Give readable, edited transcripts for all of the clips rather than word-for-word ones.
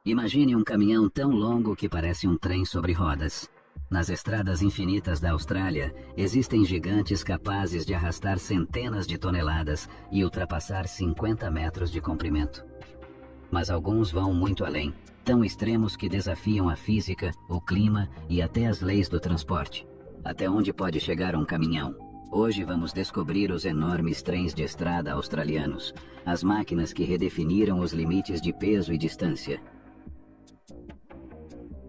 Imagine um caminhão tão longo que parece um trem sobre rodas. Nas estradas infinitas da Austrália, existem gigantes capazes de arrastar centenas de toneladas e ultrapassar 50 metros de comprimento. Mas alguns vão muito além, tão extremos que desafiam a física, o clima e até as leis do transporte. Até onde pode chegar um caminhão? Hoje vamos descobrir os enormes trens de estrada australianos, as máquinas que redefiniram os limites de peso e distância.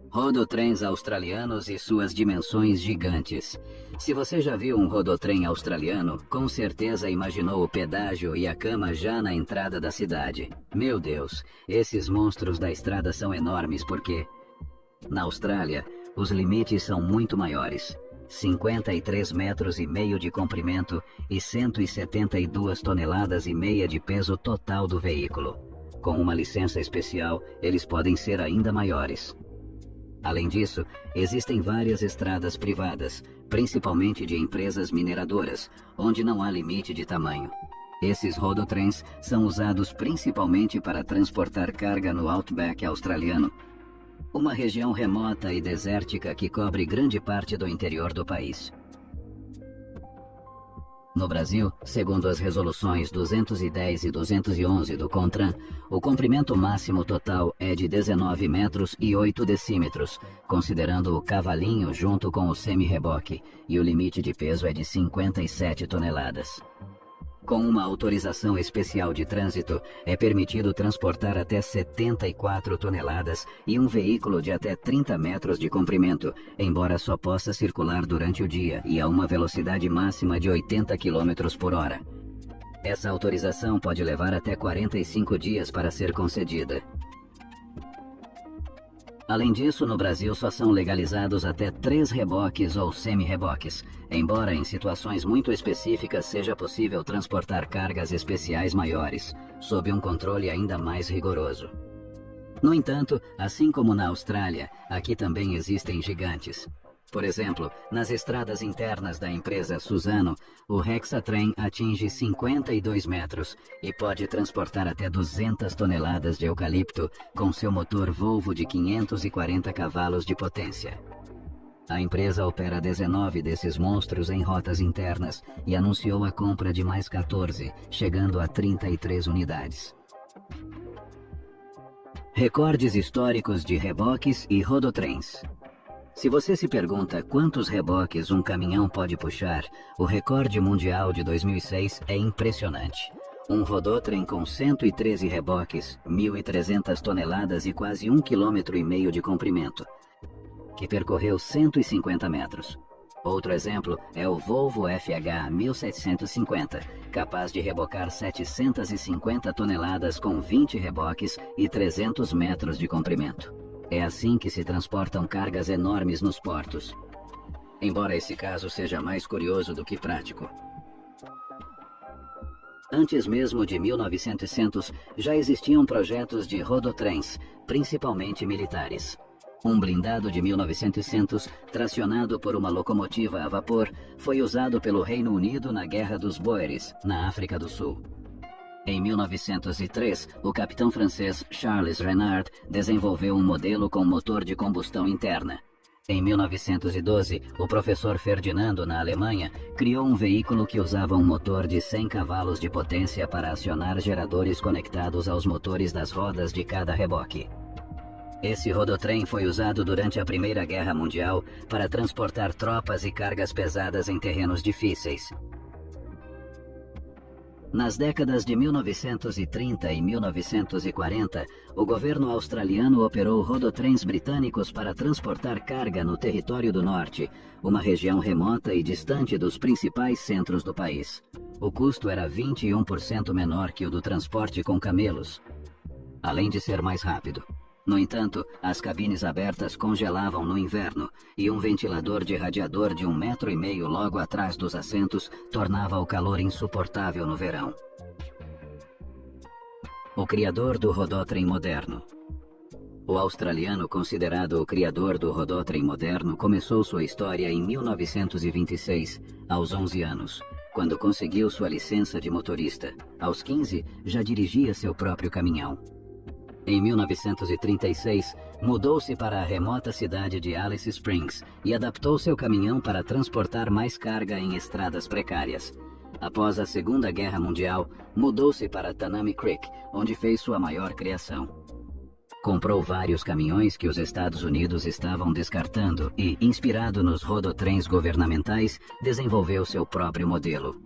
Rodotrens australianos e suas dimensões gigantes. Se você já viu um rodotrem australiano, com certeza imaginou o pedágio e a cama já na entrada da cidade. Meu Deus, esses monstros da estrada são enormes porque, na Austrália, os limites são muito maiores. 53 metros e meio de comprimento e 172 toneladas e meia de peso total do veículo. Com uma licença especial, eles podem ser ainda maiores. Além disso, existem várias estradas privadas, principalmente de empresas mineradoras, onde não há limite de tamanho. Esses rodotrens são usados principalmente para transportar carga no Outback australiano, uma região remota e desértica que cobre grande parte do interior do país. No Brasil, segundo as resoluções 210 e 211 do CONTRAN, o comprimento máximo total é de 19 metros e 8 decímetros, considerando o cavalinho junto com o semi-reboque, e o limite de peso é de 57 toneladas. Com uma autorização especial de trânsito, é permitido transportar até 74 toneladas e um veículo de até 30 metros de comprimento, embora só possa circular durante o dia e a uma velocidade máxima de 80 km por hora. Essa autorização pode levar até 45 dias para ser concedida. Além disso, no Brasil só são legalizados até 3 reboques ou semi-reboques, embora em situações muito específicas seja possível transportar cargas especiais maiores, sob um controle ainda mais rigoroso. No entanto, assim como na Austrália, aqui também existem gigantes. Por exemplo, nas estradas internas da empresa Suzano, o Hexatrem atinge 52 metros e pode transportar até 200 toneladas de eucalipto com seu motor Volvo de 540 cavalos de potência. A empresa opera 19 desses monstros em rotas internas e anunciou a compra de mais 14, chegando a 33 unidades. Recordes históricos de reboques e rodotrens. Se você se pergunta quantos reboques um caminhão pode puxar, o recorde mundial de 2006 é impressionante. Um rodotrem com 113 reboques, 1.300 toneladas e quase 1,5 km de comprimento, que percorreu 150 metros. Outro exemplo é o Volvo FH 1750, capaz de rebocar 750 toneladas com 20 reboques e 300 metros de comprimento. É assim que se transportam cargas enormes nos portos. Embora esse caso seja mais curioso do que prático. Antes mesmo de 1900, já existiam projetos de rodotrens, principalmente militares. Um blindado de 1900, tracionado por uma locomotiva a vapor, foi usado pelo Reino Unido na Guerra dos Boeres, na África do Sul. Em 1903, o capitão francês Charles Renard desenvolveu um modelo com motor de combustão interna. Em 1912, o professor Ferdinando, na Alemanha, criou um veículo que usava um motor de 100 cavalos de potência para acionar geradores conectados aos motores das rodas de cada reboque. Esse rodotrem foi usado durante a Primeira Guerra Mundial para transportar tropas e cargas pesadas em terrenos difíceis. Nas décadas de 1930 e 1940, o governo australiano operou rodotrens britânicos para transportar carga no Território do Norte, uma região remota e distante dos principais centros do país. O custo era 21% menor que o do transporte com camelos, além de ser mais rápido. No entanto, as cabines abertas congelavam no inverno e um ventilador de radiador de 1,5 metros logo atrás dos assentos tornava o calor insuportável no verão. O criador do rodotrem moderno. O australiano considerado o criador do rodotrem moderno começou sua história em 1926, aos 11 anos, quando conseguiu sua licença de motorista. Aos 15, já dirigia seu próprio caminhão. Em 1936, mudou-se para a remota cidade de Alice Springs e adaptou seu caminhão para transportar mais carga em estradas precárias. Após a Segunda Guerra Mundial, mudou-se para Tanami Creek, onde fez sua maior criação. Comprou vários caminhões que os Estados Unidos estavam descartando e, inspirado nos rodotrens governamentais, desenvolveu seu próprio modelo.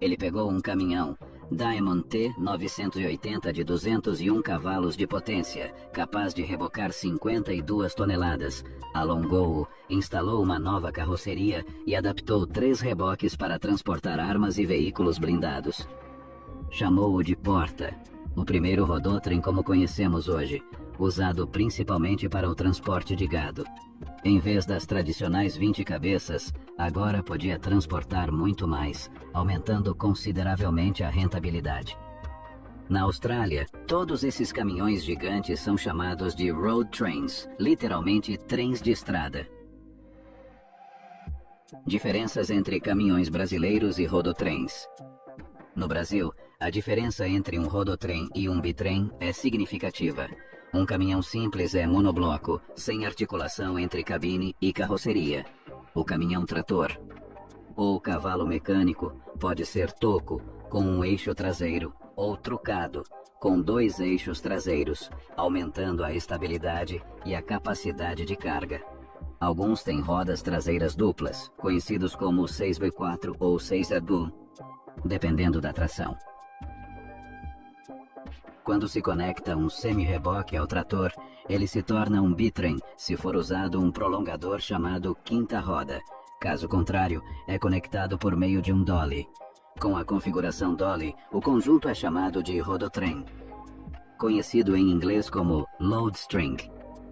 Ele pegou um caminhão Diamond T-980 de 201 cavalos de potência, capaz de rebocar 52 toneladas, alongou-o, instalou uma nova carroceria e adaptou 3 reboques para transportar armas e veículos blindados. Chamou-o de Porta, o primeiro rodotrem como conhecemos hoje, usado principalmente para o transporte de gado. Em vez das tradicionais 20 cabeças, agora podia transportar muito mais, aumentando consideravelmente a rentabilidade. Na Austrália, todos esses caminhões gigantes são chamados de road trains, literalmente trens de estrada. Diferenças entre caminhões brasileiros e rodotrens. No Brasil, a diferença entre um rodotrem e um bitrem é significativa. Um caminhão simples é monobloco, sem articulação entre cabine e carroceria. O caminhão trator ou cavalo mecânico pode ser toco, com um eixo traseiro, ou trucado, com 2 eixos traseiros, aumentando a estabilidade e a capacidade de carga. Alguns têm rodas traseiras duplas, conhecidos como 6x4 ou 6x2, dependendo da tração. Quando se conecta um semi-reboque ao trator, ele se torna um bitrem se for usado um prolongador chamado quinta roda. Caso contrário, é conectado por meio de um dolly. Com a configuração dolly, o conjunto é chamado de rodotrem, conhecido em inglês como load string.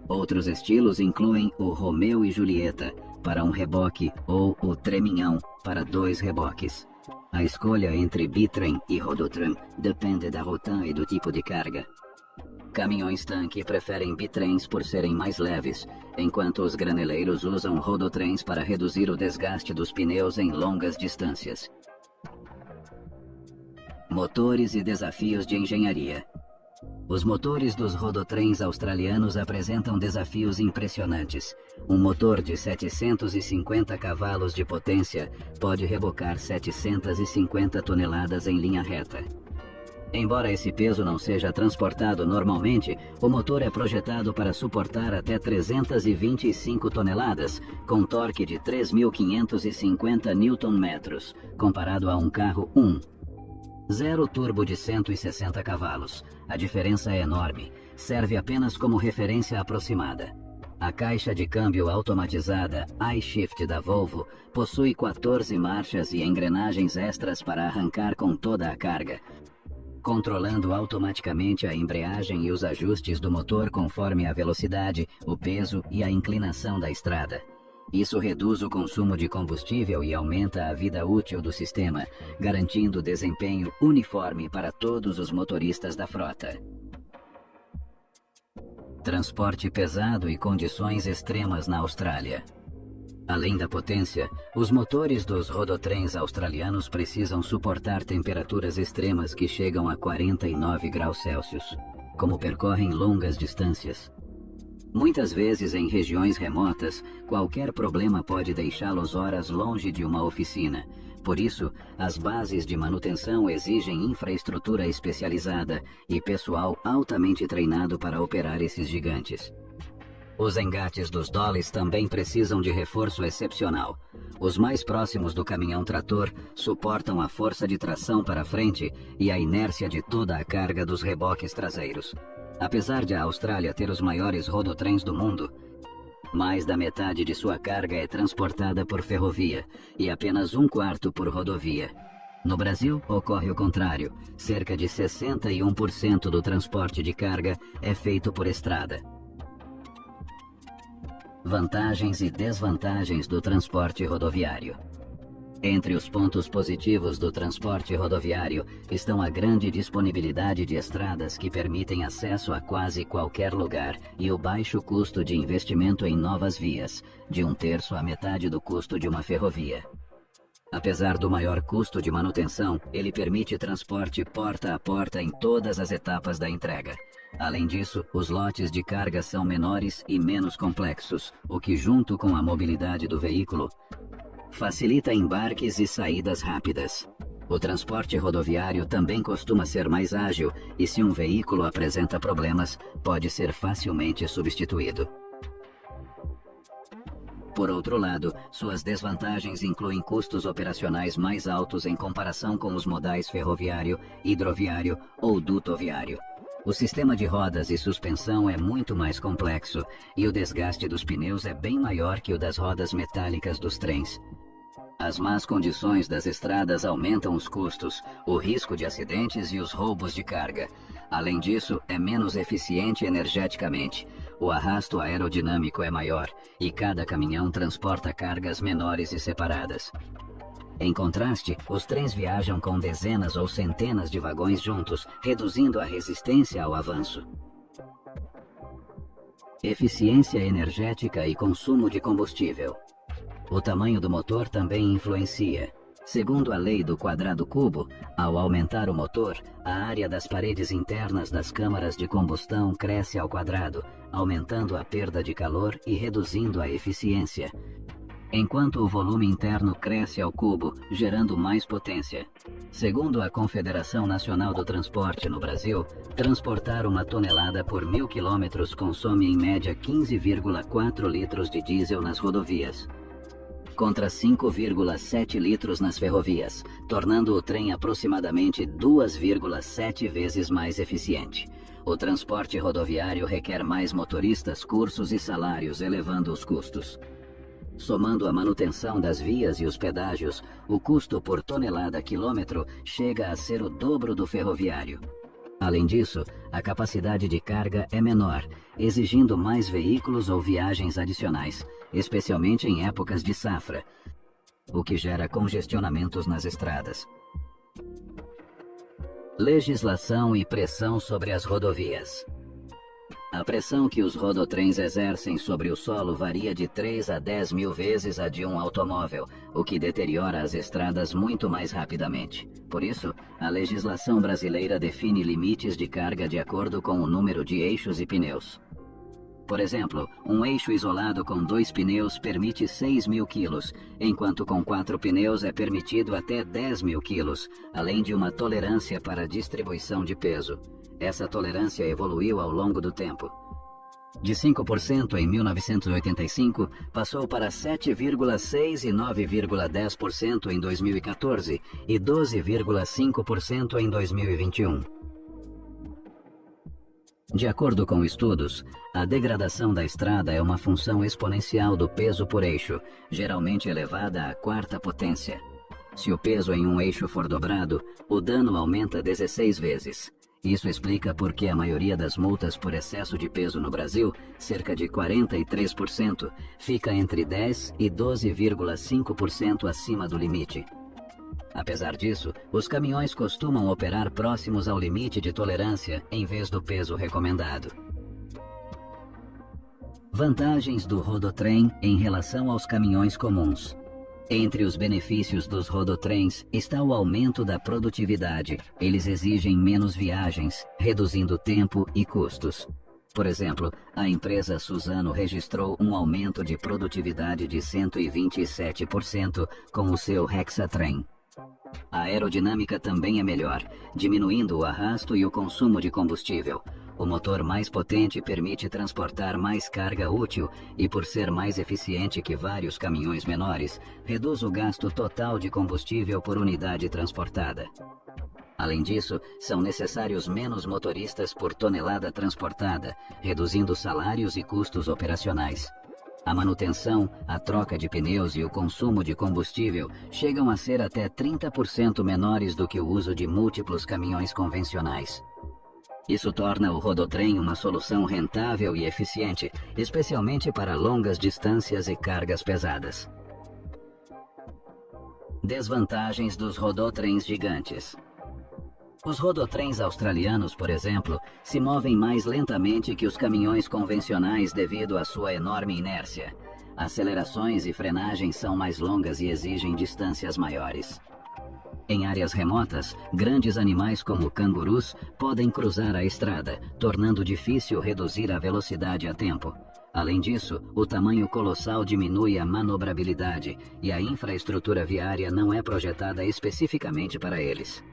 Outros estilos incluem o Romeu e Julieta para um reboque ou o treminhão para 2 reboques. A escolha entre bitrem e rodotrem depende da rotan e do tipo de carga. Caminhões-tanque preferem bitrens por serem mais leves, enquanto os graneleiros usam rodotrens para reduzir o desgaste dos pneus em longas distâncias. Motores e desafios de engenharia. Os motores dos rodotrens australianos apresentam desafios impressionantes. Um motor de 750 cavalos de potência pode rebocar 750 toneladas em linha reta. Embora esse peso não seja transportado normalmente, o motor é projetado para suportar até 325 toneladas, com torque de 3.550 Nm, comparado a um carro 1.0 turbo de 160 cavalos. A diferença é enorme, serve apenas como referência aproximada. A caixa de câmbio automatizada iShift da Volvo possui 14 marchas e engrenagens extras para arrancar com toda a carga, controlando automaticamente a embreagem e os ajustes do motor conforme a velocidade, o peso e a inclinação da estrada. Isso reduz o consumo de combustível e aumenta a vida útil do sistema, garantindo desempenho uniforme para todos os motoristas da frota. Transporte pesado e condições extremas na Austrália. Além da potência, os motores dos rodotrens australianos precisam suportar temperaturas extremas que chegam a 49 graus Celsius, como percorrem longas distâncias. Muitas vezes em regiões remotas, qualquer problema pode deixá-los horas longe de uma oficina. Por isso, as bases de manutenção exigem infraestrutura especializada e pessoal altamente treinado para operar esses gigantes. Os engates dos dollies também precisam de reforço excepcional. Os mais próximos do caminhão trator suportam a força de tração para frente e a inércia de toda a carga dos reboques traseiros. Apesar de a Austrália ter os maiores rodotrens do mundo, mais da metade de sua carga é transportada por ferrovia e apenas 1/4 por rodovia. No Brasil, ocorre o contrário. Cerca de 61% do transporte de carga é feito por estrada. Vantagens e desvantagens do transporte rodoviário. Entre os pontos positivos do transporte rodoviário estão a grande disponibilidade de estradas que permitem acesso a quase qualquer lugar e o baixo custo de investimento em novas vias, de 1/3 à metade do custo de uma ferrovia. Apesar do maior custo de manutenção, ele permite transporte porta a porta em todas as etapas da entrega. Além disso, os lotes de carga são menores e menos complexos, o que, junto com a mobilidade do veículo, facilita embarques e saídas rápidas. O transporte rodoviário também costuma ser mais ágil e, se um veículo apresenta problemas, pode ser facilmente substituído. Por outro lado, suas desvantagens incluem custos operacionais mais altos em comparação com os modais ferroviário, hidroviário ou dutoviário. O sistema de rodas e suspensão é muito mais complexo e o desgaste dos pneus é bem maior que o das rodas metálicas dos trens. As más condições das estradas aumentam os custos, o risco de acidentes e os roubos de carga. Além disso, é menos eficiente energeticamente. O arrasto aerodinâmico é maior e cada caminhão transporta cargas menores e separadas. Em contraste, os trens viajam com dezenas ou centenas de vagões juntos, reduzindo a resistência ao avanço. Eficiência energética e consumo de combustível. O tamanho do motor também influencia. Segundo a lei do quadrado cubo, ao aumentar o motor, a área das paredes internas das câmaras de combustão cresce ao quadrado, aumentando a perda de calor e reduzindo a eficiência, enquanto o volume interno cresce ao cubo, gerando mais potência. Segundo a Confederação Nacional do Transporte no Brasil, transportar uma tonelada por 1.000 quilômetros consome em média 15,4 litros de diesel nas rodovias, contra 5,7 litros nas ferrovias, tornando o trem aproximadamente 2,7 vezes mais eficiente. O transporte rodoviário requer mais motoristas, cursos e salários, elevando os custos. Somando a manutenção das vias e os pedágios, o custo por tonelada-quilômetro chega a ser o dobro do ferroviário. Além disso, a capacidade de carga é menor, exigindo mais veículos ou viagens adicionais, especialmente em épocas de safra, o que gera congestionamentos nas estradas. Legislação e pressão sobre as rodovias. A pressão que os rodotrens exercem sobre o solo varia de 3 a 10 mil vezes a de um automóvel, o que deteriora as estradas muito mais rapidamente. Por isso, a legislação brasileira define limites de carga de acordo com o número de eixos e pneus. Por exemplo, um eixo isolado com 2 pneus permite 6.000 quilos, enquanto com 4 pneus é permitido até 10.000 quilos, além de uma tolerância para a distribuição de peso. Essa tolerância evoluiu ao longo do tempo. De 5% em 1985, passou para 7,6% e 9,10% em 2014 e 12,5% em 2021. De acordo com estudos, a degradação da estrada é uma função exponencial do peso por eixo, geralmente elevada à quarta potência. Se o peso em um eixo for dobrado, o dano aumenta 16 vezes. Isso explica por que a maioria das multas por excesso de peso no Brasil, cerca de 43%, fica entre 10% e 12,5% acima do limite. Apesar disso, os caminhões costumam operar próximos ao limite de tolerância em vez do peso recomendado. Vantagens do rodotrem em relação aos caminhões comuns. Entre os benefícios dos rodotrens está o aumento da produtividade. Eles exigem menos viagens, reduzindo tempo e custos. Por exemplo, a empresa Suzano registrou um aumento de produtividade de 127% com o seu Hexatrem. A aerodinâmica também é melhor, diminuindo o arrasto e o consumo de combustível. O motor mais potente permite transportar mais carga útil e, por ser mais eficiente que vários caminhões menores, reduz o gasto total de combustível por unidade transportada. Além disso, são necessários menos motoristas por tonelada transportada, reduzindo salários e custos operacionais. A manutenção, a troca de pneus e o consumo de combustível chegam a ser até 30% menores do que o uso de múltiplos caminhões convencionais. Isso torna o rodotrem uma solução rentável e eficiente, especialmente para longas distâncias e cargas pesadas. Desvantagens dos rodotrens gigantes. Os rodotrens australianos, por exemplo, se movem mais lentamente que os caminhões convencionais devido à sua enorme inércia. Acelerações e frenagens são mais longas e exigem distâncias maiores. Em áreas remotas, grandes animais como cangurus podem cruzar a estrada, tornando difícil reduzir a velocidade a tempo. Além disso, o tamanho colossal diminui a manobrabilidade e a infraestrutura viária não é projetada especificamente para eles.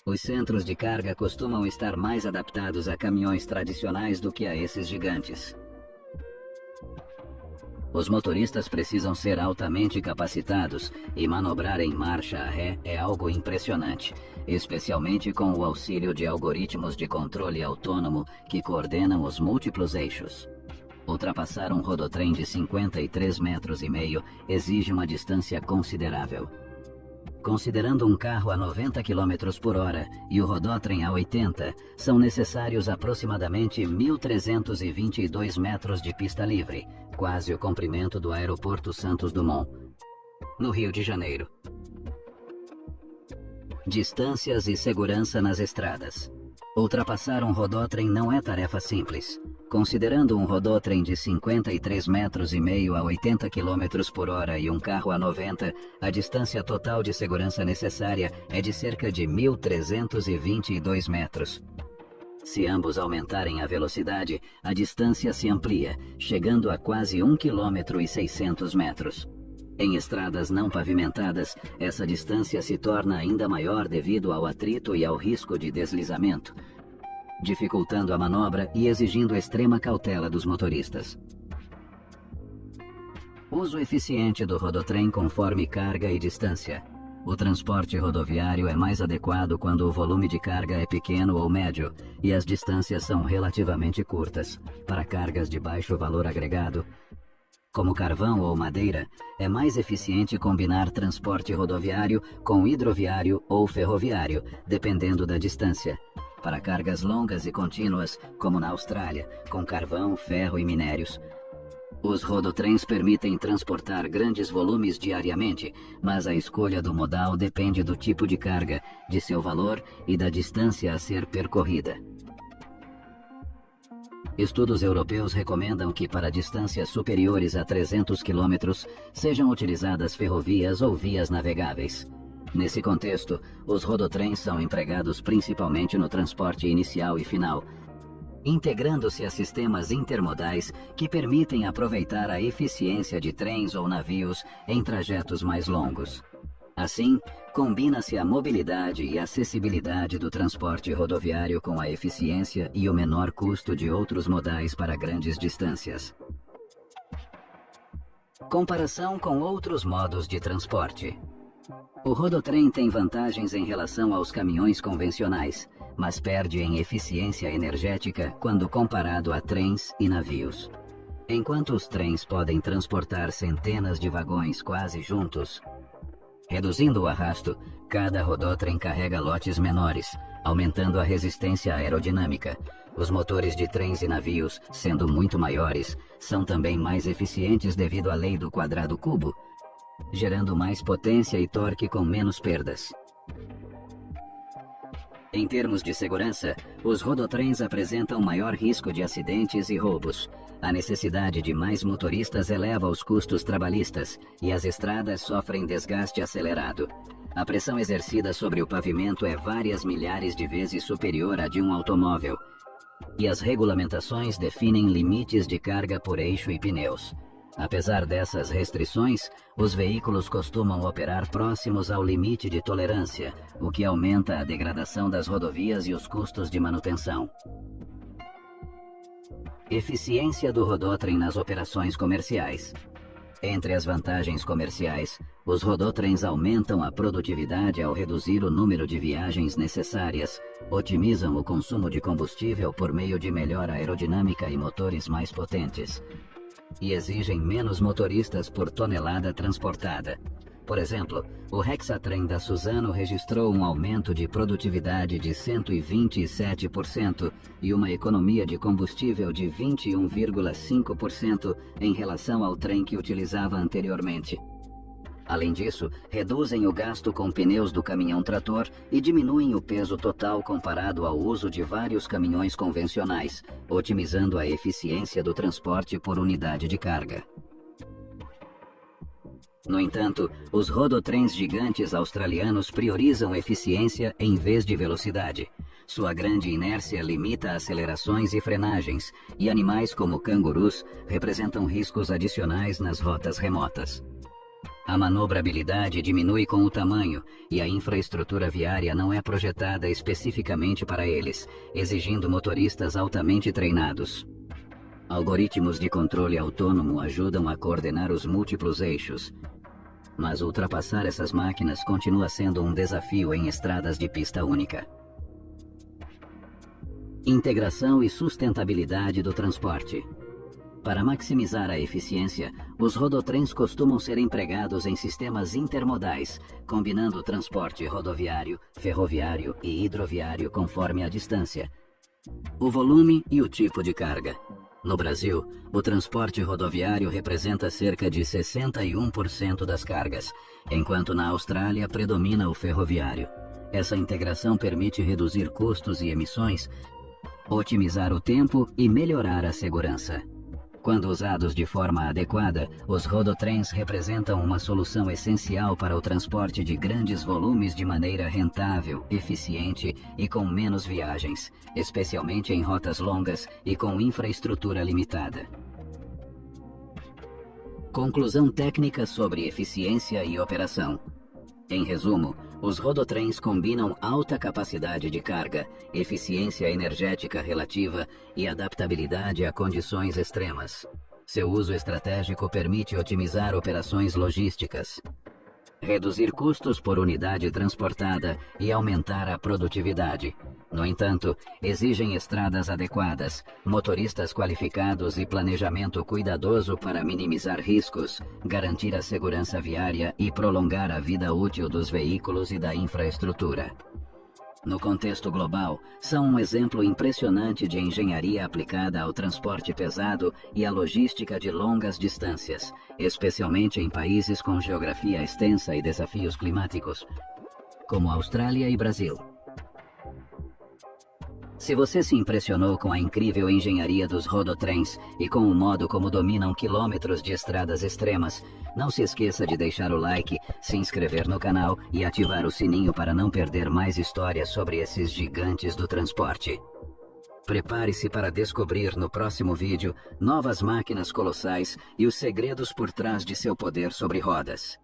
Os centros de carga costumam estar mais adaptados a caminhões tradicionais do que a esses gigantes. Os motoristas precisam ser altamente capacitados e manobrar em marcha a ré é algo impressionante, especialmente com o auxílio de algoritmos de controle autônomo que coordenam os múltiplos eixos. Ultrapassar um rodotrem de 53,5 metros exige uma distância considerável. Considerando um carro a 90 km por hora e o rodotrem a 80, são necessários aproximadamente 1.322 metros de pista livre, quase o comprimento do aeroporto Santos Dumont, no Rio de Janeiro. Distâncias e segurança nas estradas. Ultrapassar um rodotrem não é tarefa simples. Considerando um rodotrem de 53,5 metros a 80 km por hora e um carro a 90, a distância total de segurança necessária é de cerca de 1.322 metros. Se ambos aumentarem a velocidade, a distância se amplia, chegando a quase 1,6 km. Em estradas não pavimentadas, essa distância se torna ainda maior devido ao atrito e ao risco de deslizamento, dificultando a manobra e exigindo extrema cautela dos motoristas. Uso eficiente do rodotrem conforme carga e distância. O transporte rodoviário é mais adequado quando o volume de carga é pequeno ou médio e as distâncias são relativamente curtas. Para cargas de baixo valor agregado, como carvão ou madeira, é mais eficiente combinar transporte rodoviário com hidroviário ou ferroviário, dependendo da distância. Para cargas longas e contínuas, como na Austrália, com carvão, ferro e minérios. Os rodotrens permitem transportar grandes volumes diariamente, mas a escolha do modal depende do tipo de carga, de seu valor e da distância a ser percorrida. Estudos europeus recomendam que para distâncias superiores a 300 km sejam utilizadas ferrovias ou vias navegáveis. Nesse contexto, os rodotrens são empregados principalmente no transporte inicial e final, integrando-se a sistemas intermodais que permitem aproveitar a eficiência de trens ou navios em trajetos mais longos. Assim, combina-se a mobilidade e acessibilidade do transporte rodoviário com a eficiência e o menor custo de outros modais para grandes distâncias. Comparação com outros modos de transporte. O rodotrem tem vantagens em relação aos caminhões convencionais, mas perde em eficiência energética quando comparado a trens e navios. Enquanto os trens podem transportar centenas de vagões quase juntos, reduzindo o arrasto, cada rodotrem carrega lotes menores, aumentando a resistência aerodinâmica. Os motores de trens e navios, sendo muito maiores, são também mais eficientes devido à lei do quadrado cubo, gerando mais potência e torque com menos perdas. Em termos de segurança, os rodotrens apresentam maior risco de acidentes e roubos. A necessidade de mais motoristas eleva os custos trabalhistas e as estradas sofrem desgaste acelerado. A pressão exercida sobre o pavimento é várias milhares de vezes superior à de um automóvel. E as regulamentações definem limites de carga por eixo e pneus. Apesar dessas restrições, os veículos costumam operar próximos ao limite de tolerância, o que aumenta a degradação das rodovias e os custos de manutenção. Eficiência do rodotrem nas operações comerciais. Entre as vantagens comerciais, os rodotrens aumentam a produtividade ao reduzir o número de viagens necessárias, otimizam o consumo de combustível por meio de melhor aerodinâmica e motores mais potentes, e exigem menos motoristas por tonelada transportada. Por exemplo, o Hexatrem da Suzano registrou um aumento de produtividade de 127% e uma economia de combustível de 21,5% em relação ao trem que utilizava anteriormente. Além disso, reduzem o gasto com pneus do caminhão-trator e diminuem o peso total comparado ao uso de vários caminhões convencionais, otimizando a eficiência do transporte por unidade de carga. No entanto, os rodotrens gigantes australianos priorizam eficiência em vez de velocidade. Sua grande inércia limita acelerações e frenagens, e animais como cangurus representam riscos adicionais nas rotas remotas. A manobrabilidade diminui com o tamanho, e a infraestrutura viária não é projetada especificamente para eles, exigindo motoristas altamente treinados. Algoritmos de controle autônomo ajudam a coordenar os múltiplos eixos, mas ultrapassar essas máquinas continua sendo um desafio em estradas de pista única. Integração e sustentabilidade do transporte. Para maximizar a eficiência, os rodotrens costumam ser empregados em sistemas intermodais, combinando o transporte rodoviário, ferroviário e hidroviário conforme a distância, o volume e o tipo de carga. No Brasil, o transporte rodoviário representa cerca de 61% das cargas, enquanto na Austrália predomina o ferroviário. Essa integração permite reduzir custos e emissões, otimizar o tempo e melhorar a segurança. Quando usados de forma adequada, os rodotrens representam uma solução essencial para o transporte de grandes volumes de maneira rentável, eficiente e com menos viagens, especialmente em rotas longas e com infraestrutura limitada. Conclusão técnica sobre eficiência e operação. Em resumo, os rodotrens combinam alta capacidade de carga, eficiência energética relativa e adaptabilidade a condições extremas. Seu uso estratégico permite otimizar operações logísticas, reduzir custos por unidade transportada e aumentar a produtividade. No entanto, exigem estradas adequadas, motoristas qualificados e planejamento cuidadoso para minimizar riscos, garantir a segurança viária e prolongar a vida útil dos veículos e da infraestrutura. No contexto global, são um exemplo impressionante de engenharia aplicada ao transporte pesado e à logística de longas distâncias, especialmente em países com geografia extensa e desafios climáticos, como Austrália e Brasil. Se você se impressionou com a incrível engenharia dos rodotrens e com o modo como dominam quilômetros de estradas extremas, não se esqueça de deixar o like, se inscrever no canal e ativar o sininho para não perder mais histórias sobre esses gigantes do transporte. Prepare-se para descobrir no próximo vídeo novas máquinas colossais e os segredos por trás de seu poder sobre rodas.